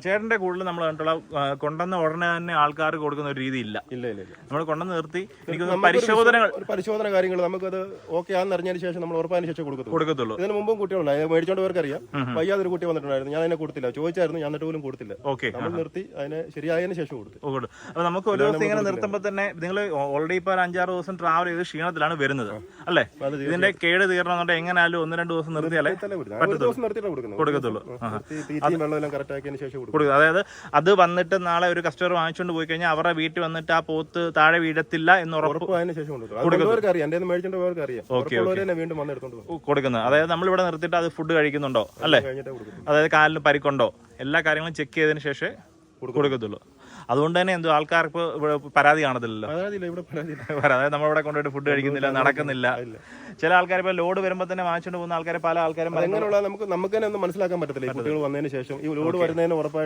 ചേട്ടന്റെ കൂടുതൽ നമ്മൾ കണ്ടുള്ള കൊണ്ടുവന്ന ഉടനെ തന്നെ ആൾക്കാർക്ക് കൊടുക്കുന്ന ഒരു രീതി ഇല്ല. നമ്മൾ കൊണ്ടുവന്ന് നിർത്തി പരിശോധന കാര്യങ്ങൾ നമുക്കത് ഓക്കെ ആണെന്ന് അറിഞ്ഞതിന് ശേഷം നമ്മൾ ഉറപ്പായതിനു ശേഷം കൊടുക്കത്തുള്ളൂ. ഇതിന് മുമ്പും കുട്ടികളുണ്ടായി മേടിച്ചോണ്ട് പേർക്ക് അറിയാം. വയ്യാതൊരു കുട്ടി വന്നിട്ടുണ്ടായിരുന്നു, ഞാൻ അതിനെ കൊടുത്തില്ല, ചോദിച്ചായിരുന്നു, ഞാൻ എന്നിട്ട് പോലും കൊടുത്തില്ല. നമ്മൾ നിർത്തി അതിനെ ശരിയായതിനു ശേഷം കൊടുത്തു. അപ്പൊ നമുക്ക് ഒരു ദിവസം ഇങ്ങനെ നിർത്തുമ്പോൾ തന്നെ നിങ്ങൾ ഓൾറെഡി ഇപ്പൊ 5-6 ദിവസം ട്രാവൽ ചെയ്ത് ക്ഷീണത്തിലാണ് വരുന്നത് അല്ലേ? ഇതിന്റെ കേട് തീരണമെന്നുണ്ടെങ്കിൽ എങ്ങനെയാലും 1-2 ദിവസം നിർത്തിയാലേ കൊടുക്കത്തുള്ളൂ. അതായത് അത് വന്നിട്ട് നാളെ ഒരു കസ്റ്റമർ വാങ്ങിച്ചുകൊണ്ട് പോയി കഴിഞ്ഞാൽ അവരുടെ വീട്ടിൽ വന്നിട്ട് ആ പോത്ത് താഴെ വീഴത്തില്ല എന്ന് കൊടുക്കുന്നത്. അതായത് നമ്മളിവിടെ നിർത്തിയിട്ട് അത് ഫുഡ് കഴിക്കുന്നുണ്ടോ അല്ലേ, അതായത് കാലിന് പരിക്കുണ്ടോ, എല്ലാ കാര്യങ്ങളും ചെക്ക് ചെയ്തതിനു ശേഷം കൊടുക്കത്തുള്ളൂ. അതുകൊണ്ട് തന്നെ എന്തോ ആൾക്കാർക്ക് പരാതി കാണത്തില്ലല്ലോ. അതായത് നമ്മളിവിടെ കൊണ്ടുപോയിട്ട് ഫുഡ് കഴിക്കുന്നില്ല, നടക്കുന്നില്ല. ചില ആൾക്കാർ ഇപ്പൊ ലോഡ് വരുമ്പോൾ തന്നെ വാങ്ങിച്ചുകൊണ്ട് പോകുന്ന ആൾക്കാരെ പല ആൾക്കാരും നമുക്ക് തന്നെ ഒന്നും മനസ്സിലാക്കാൻ പറ്റത്തില്ല. കുട്ടികൾ വന്നതിന് ശേഷം ഈ ലോഡ് വരുന്നതിന് ഉറപ്പായിട്ട്